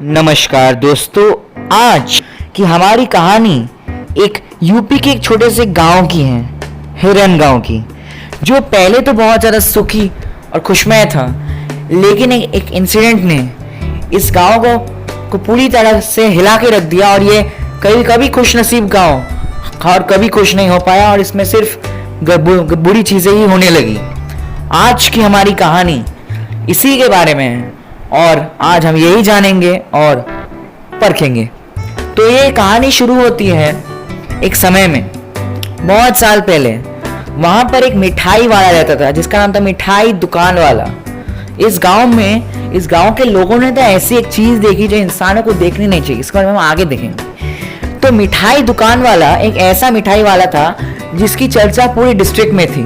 नमस्कार दोस्तों, आज की हमारी कहानी एक यूपी के एक छोटे से गांव की है, हिरन गांव की, जो पहले तो बहुत ज़्यादा सुखी और खुशमय था। लेकिन एक इंसिडेंट ने इस गांव को पूरी तरह से हिला के रख दिया और ये कभी खुश नसीब गांव और कभी खुश नहीं हो पाया और इसमें सिर्फ बुरी चीज़ें ही होने लगी। आज की हमारी कहानी इसी के बारे में है और आज हम यही जानेंगे और परखेंगे। तो ये कहानी शुरू होती है एक समय में, बहुत साल पहले। वहाँ पर एक मिठाई वाला रहता था जिसका नाम था मिठाई दुकान वाला। इस गांव के लोगों ने तो ऐसी एक चीज़ देखी जो इंसानों को देखनी नहीं चाहिए। इसके बारे में हम आगे देखेंगे। तो मिठाई दुकान वाला एक ऐसा मिठाई वाला था जिसकी चर्चा पूरी डिस्ट्रिक्ट में थी।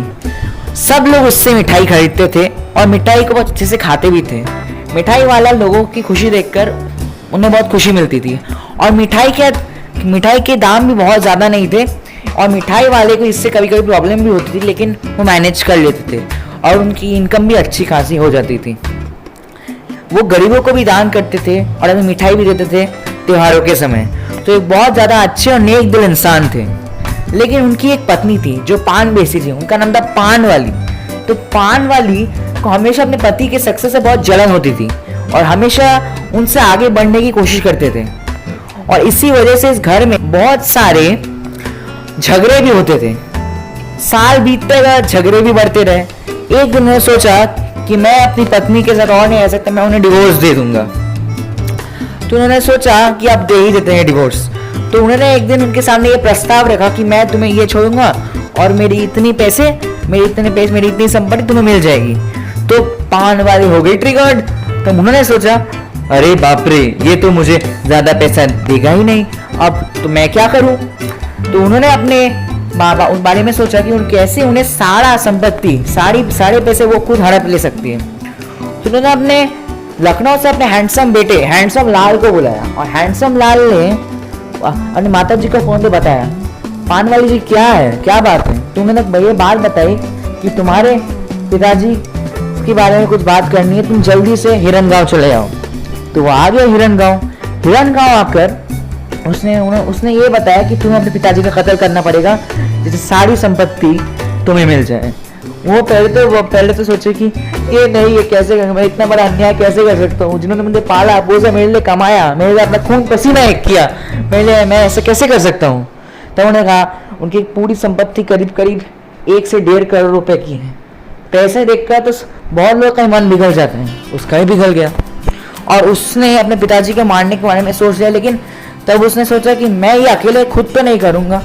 सब लोग उससे मिठाई खरीदते थे और मिठाई को बहुत अच्छे से खाते भी थे। मिठाई वाला लोगों की खुशी देखकर उन्हें बहुत खुशी मिलती थी और मिठाई के दाम भी बहुत ज़्यादा नहीं थे और मिठाई वाले को इससे कभी कभी प्रॉब्लम भी होती थी, लेकिन वो मैनेज कर लेते थे और उनकी इनकम भी अच्छी खासी हो जाती थी। वो गरीबों को भी दान करते थे और हमें मिठाई भी देते थे त्योहारों के समय। तो एक बहुत ज़्यादा अच्छे और नेक दिल इंसान थे। लेकिन उनकी एक पत्नी थी जो पान बेची थी, उनका नाम था पान वाली। तो पान वाली को हमेशा अपने पति के सक्सेस से बहुत जलन होती थी और हमेशा उनसे आगे बढ़ने की कोशिश करते थे और इसी वजह से इस घर में बहुत सारे झगड़े भी होते थे। साल बीतते गए, झगड़े भी बढ़ते रहे। एक दिन उन्होंने सोचा कि मैं अपनी पत्नी के साथ और नहीं रह सकता, मैं उन्हें डिवोर्स दे दूंगा। तो उन्होंने सोचा कि अब दे ही देते हैं डिवोर्स। तो उन्होंने एक दिन उनके सामने ये प्रस्ताव रखा कि मैं तुम्हें ये छोड़ूंगा और मेरी इतनी इतनी संपत्ति तुम्हें मिल जाएगी। तो पान वाली हो गई ट्रिगर्ड। तो उन्होंने सोचा, अरे बाप रे, ये तो मुझे ज्यादा पैसा देगा ही नहीं, अब तो मैं क्या करूं। तो उन्होंने अपने उस बारे में सोचा कि कैसे उन्हें सारा संपत्ति सारे पैसे वो खुद हड़प ले सकती है। तो उन्होंने अपने लखनऊ से अपने हैंडसम लाल को बुलाया और हैंडसम लाल ने अपनी माता जी को फोन पे बताया, पान वाली जी क्या बात है। तो उन्होंने ये बात बताई कि तुम्हारे पिताजी के बारे में कुछ बात करनी है, तुम जल्दी से हिरन गांव चले जाओ। तो वो आ गया हिरन गांव आकर उसने ये बताया कि तुम्हें अपने पिताजी का कत्ल करना पड़ेगा जिससे सारी संपत्ति तुम्हें मिल जाए। वो पहले तो सोचे कि ये नहीं, ये कैसे, मैं इतना बड़ा अन्याय कैसे कर सकता हूँ। जिन्होंने मुझे पाला पोसा, मेरे लिए कमाया, मेरे लिए अपना खून पसीना एक किया, मैं ऐसा कैसे कर सकता हूँ। तब उन्होंने कहा उनकी पूरी संपत्ति करीब 1 से 1.5 करोड़ रुपए की है। पैसे देखकर तो बहुत लोग का मन बिगड़ जाता है, उसका ही बिगड़ गया और उसने अपने पिताजी को मारने के बारे में सोच लिया। लेकिन तब उसने सोचा कि मैं ये अकेले खुद तो नहीं करूँगा।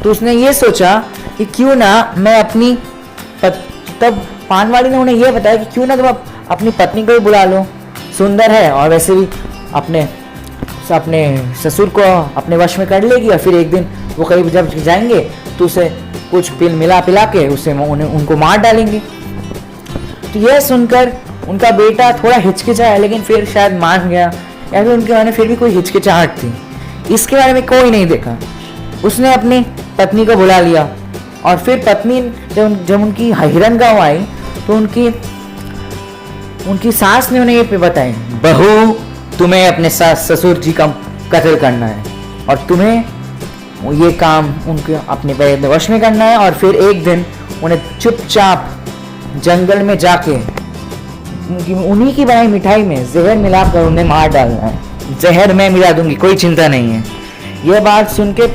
तो उसने ये सोचा कि क्यों ना मैं तब पान वाली ने उन्हें यह बताया कि क्यों ना तुम अपनी पत्नी को भी बुला लो, सुंदर है और वैसे भी अपने ससुर को अपने वश में कर लेगी और फिर एक दिन वो कहीं जब जाएंगे तो उसे कुछ पिला के उनको मार डालेंगे। तो यह सुनकर उनका बेटा थोड़ा हिचकिचाया, लेकिन फिर शायद मान गया या फिर उनके बारे में फिर भी कोई हिचकिचाहट थी। इसके बारे में कोई नहीं देखा। उसने अपनी पत्नी को बुला लिया और फिर पत्नी जब उनकी हिरन गांव आई तो उनकी सास ने उन्हें ये बताई, बहू, तुम्हें अपने ससुर जी का कत्ल करना है और तुम्हें ये काम उनके अपने वश में करना है और फिर एक दिन उन्हें चुपचाप जंगल में जाके उन्हीं की बनाई मिठाई में जहर मिलाकर उन्हें मार डालना है। जहर मैं मिला दूंगी, कोई चिंता नहीं है। यह बात सुन के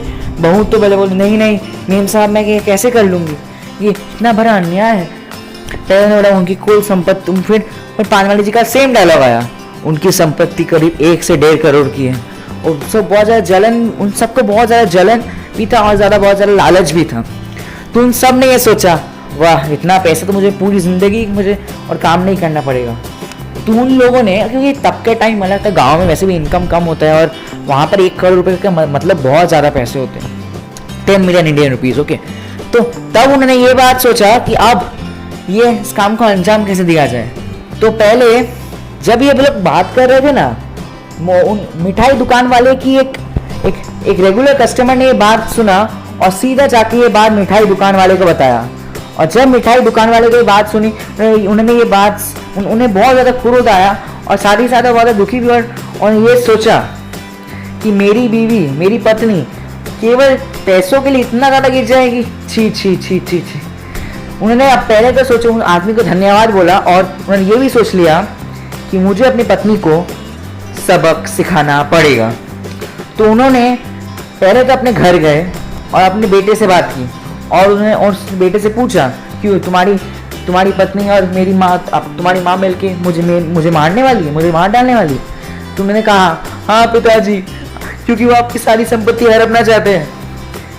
बहू तो बोली, नहीं मेम साहब, मैं ये कैसे कर लूँगी, ये इतना बड़ा अन्याय है। पहले उनकी कुल संपत्ति, फिर पान वाली जी का सेम डायलॉग आया, उनकी संपत्ति करीब 1 से 1.5 करोड़ की है और सब बहुत ज़्यादा जलन, उन सबको बहुत ज़्यादा जलन भी था और बहुत ज़्यादा लालच भी था। तो उन सब ने ये सोचा, वाह, इतना पैसा तो मुझे पूरी ज़िंदगी मुझे और काम नहीं करना पड़ेगा। तो उन लोगों ने, क्योंकि तब के टाइम अलग था, गाँव में वैसे भी इनकम कम होता है और वहाँ पर 1 करोड़ रुपये का मतलब बहुत ज़्यादा पैसे होते हैं, 10 मिलियन इंडियन रुपीज़। ओके, तो तब उन्होंने ये बात सोचा कि अब ये इस काम को अंजाम कैसे दिया जाए। तो पहले जब ये लोग बात कर रहे थे ना, मिठाई दुकान वाले की एक रेगुलर कस्टमर ने ये बात सुना और सीधा जाके ये बात मिठाई दुकान वाले को बताया और जब मिठाई दुकान वाले को ये बात सुनी, उन्हें बहुत ज़्यादा क्रोध आया और साथ ही साथ वो बहुत दुखी भी। और ये सोचा कि मेरी बीवी, मेरी पत्नी केवल पैसों के लिए इतना ज़्यादा गिर जाएगी। छी छी छी छी छी। उन्होंने अब पहले तो सोचा, उन आदमी को धन्यवाद बोला और उन्होंने ये भी सोच लिया कि मुझे अपनी पत्नी को सबक सिखाना पड़ेगा। तो उन्होंने पहले तो अपने घर गए और अपने बेटे से बात की और उन्होंने उस बेटे से पूछा, क्यों तुम्हारी पत्नी और मेरी माँ, तुम्हारी माँ मिलके मुझे मारने वाली है, मुझे मार डालने वाली है? तो उन्होंने कहा, हाँ पिताजी, क्योंकि वो आपकी सारी संपत्ति हड़पना चाहते हैं।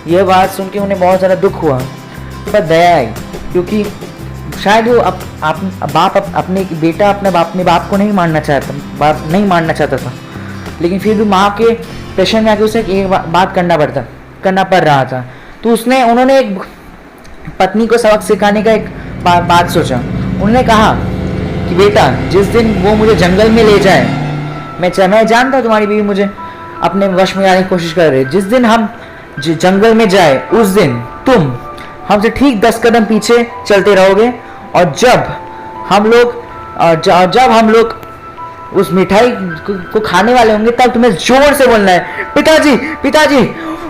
यह बात सुन के उन्हें बहुत ज़्यादा दुख हुआ, पर दया आई, क्योंकि शायद वो अपने बेटा अपने बाप को नहीं मारना चाहता था, लेकिन फिर भी माँ के प्रेशर में आके उसे एक बात करना पड़ रहा था। तो उन्होंने एक पत्नी को सबक सिखाने का एक बात सोचा। उन्होंने कहा कि बेटा, जिस दिन वो मुझे जंगल में ले जाए, मैं जानता तुम्हारी बीवी मुझे अपने वश में लाने की कोशिश कर रही है, जिस दिन हम जंगल में जाए उस दिन तुम हमसे ठीक 10 कदम पीछे चलते रहोगे, और जब हम लोग उस मिठाई को खाने वाले होंगे तब तुम्हें जोर से बोलना है, पिताजी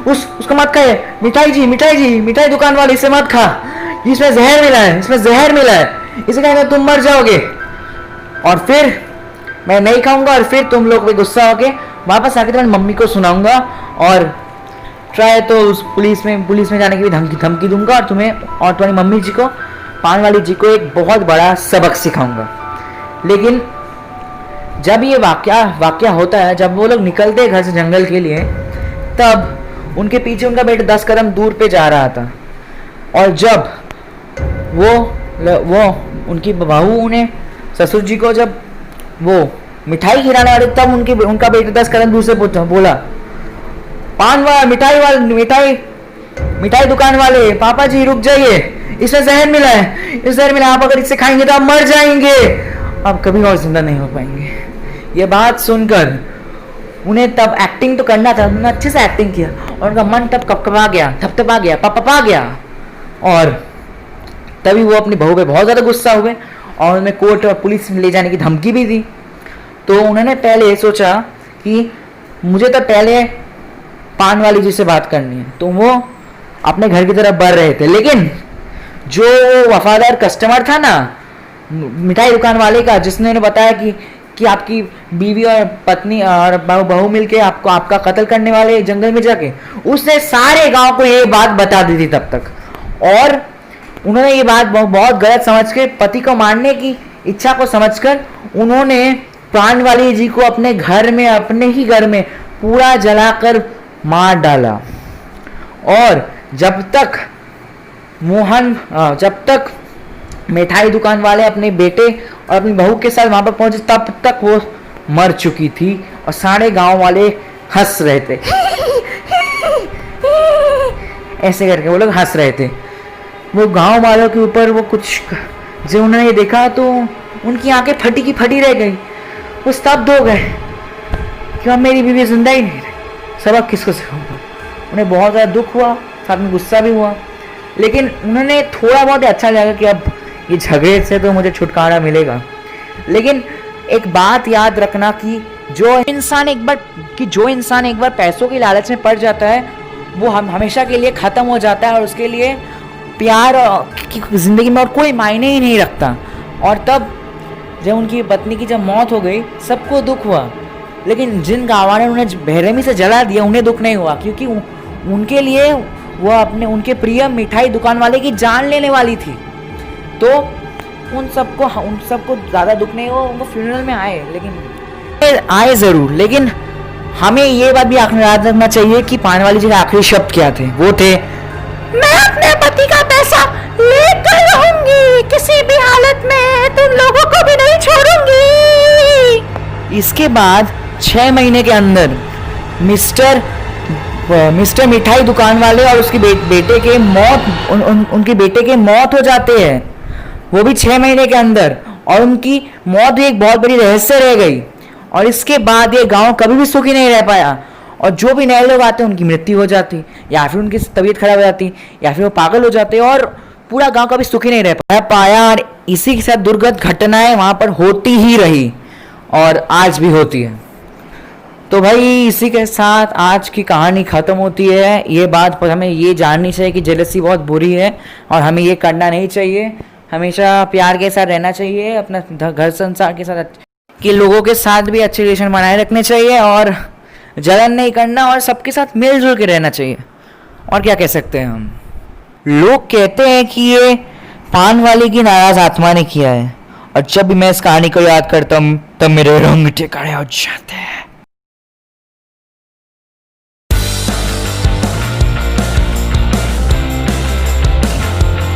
उसको मत खाए, मिठाई दुकान वाले, इसे मत खा, इसमें जहर मिला है, इसे खाएंगे तुम मर जाओगे। और फिर मैं नहीं खाऊंगा और फिर तुम लोग भी गुस्सा होके वापस आके तुम्हारी मम्मी को सुनाऊंगा और ट्राई तो उस पुलिस में जाने की भी धमकी दूंगा और तुम्हारी मम्मी जी को, पान वाली जी को एक बहुत बड़ा सबक सिखाऊंगा। लेकिन जब ये वाक्या होता है, जब वो लोग निकलते घर से जंगल के लिए, तब उनके पीछे उनका बेटा 10 कदम दूर पे जा रहा था। और जब वो उनकी बहू उन्हें, ससुर जी को जब वो मिठाई खिलाने वाले, तब उनका बेटा 10 कदम दूर से बोला, मिठाई दुकान वाले, पापा जी रुक जाइए, इसमें जहर मिला है, आप अगर इसे खाएंगे तो आप मर जाएंगे, आप कभी और जिंदा नहीं हो पाएंगे। ये बात सुनकर उन्हें तब एक्टिंग तो करना था, उन्होंने अच्छे से एक्टिंग किया और उनका मन तब कपकपा गया, थपथपा गया, पपपा गया। और तभी वो अपनी बहू पे बहुत ज़्यादा गुस्सा हुए और उन्हें कोर्ट और पुलिस में ले जाने की धमकी भी दी। तो उन्होंने पहले सोचा कि मुझे तो पहले पान वाली जी से बात करनी है, तो वो अपने घर की तरफ बढ़ रहे थे। लेकिन जो वफादार कस्टमर था ना मिठाई दुकान वाले का, जिसने उन्हें बताया कि आपकी बीवी और पत्नी और बहू मिलके आपका कत्ल करने वाले जंगल में जाके, उसने सारे गांव को ये बात बता दी थी तब तक। और उन्होंने ये बात बहुत गलत समझ के, पति को मारने की इच्छा को समझकर, उन्होंने प्राण वाली जी को अपने ही घर में पूरा जलाकर मार डाला। और जब तक मिठाई दुकान वाले अपने बेटे और अपनी बहू के साथ वहां पर पहुंचे, तब तक वो मर चुकी थी और सारे गांव वाले हंस रहे थे। ऐसे करके वो लोग हंस रहे थे। वो गांव वालों के ऊपर वो कुछ, जब उन्होंने ये देखा तो उनकी आंखें फटी की फटी रह गई, वो स्तब्ध हो गए कि अब मेरी बीवी जिंदा ही नहीं रही, सबक किसको सिखाऊंगा। उन्हें बहुत ज़्यादा दुख हुआ, साथ में गुस्सा भी हुआ, लेकिन उन्होंने थोड़ा बहुत अच्छा लगा कि अब ये झगड़े से तो मुझे छुटकारा मिलेगा। लेकिन एक बात याद रखना कि जो इंसान एक बार पैसों की लालच में पड़ जाता है, वो हमेशा के लिए ख़त्म हो जाता है और उसके लिए प्यार की ज़िंदगी में और कोई मायने ही नहीं रखता। और तब जब उनकी पत्नी की जब मौत हो गई, सबको दुख हुआ, लेकिन जिन गाँव ने उन्हें बेरहमी से जला दिया उन्हें दुख नहीं हुआ, क्योंकि उनके लिए वो उनके प्रिय मिठाई दुकान वाले की जान लेने वाली थी। तो उन सबको ज़्यादा दुख नहीं हुआ, उनको फ्यूनरल में आए ज़रूर, लेकिन हमें ये बात भी याद रखना चाहिए कि पान वाली जी के आखिरी शब्द क्या थे। वो थे, मैं अपने पति का पैसा लेकर रहूंगी, किसी भी हालत में तुम लोगों को भी नहीं छोड़ूंगी। इसके बाद 6 महीने के अंदर मिस्टर मिठाई दुकान वाले और उसके बेटे के उनके बेटे के मौत हो जाते हैं, वो भी 6 महीने के अंदर, और उनकी मौत भी एक बहुत बड़ी रहस्य रह गई। और इसके बाद ये गांव कभी भी सुखी नहीं रह पाया, और जो भी नए लोग आते उनकी मृत्यु हो जाती, या फिर उनकी तबीयत खराब हो जाती, या फिर वो पागल हो जाते, और पूरा गांव कभी सुखी नहीं रह पाया। और इसी के साथ दुर्गत घटनाएं वहां पर होती ही रही। और आज भी होती है। तो भाई इसी के साथ आज की कहानी ख़त्म होती है। ये बात पर हमें ये जाननी चाहिए कि जेलसी बहुत बुरी है और हमें ये करना नहीं चाहिए। हमेशा प्यार के साथ रहना चाहिए, अपना घर संसार के साथ कि लोगों के साथ भी अच्छे रिलेशन बनाए रखने चाहिए और जलन नहीं करना और सबके साथ मिलजुल के रहना चाहिए। और क्या कह सकते हैं हम। लोग कहते हैं कि ये पान वाले की नाराज आत्मा ने किया है और जब भी मैं इस कहानी को याद करता हूँ तब मेरे रोंगटे खड़े हो जाते हैं।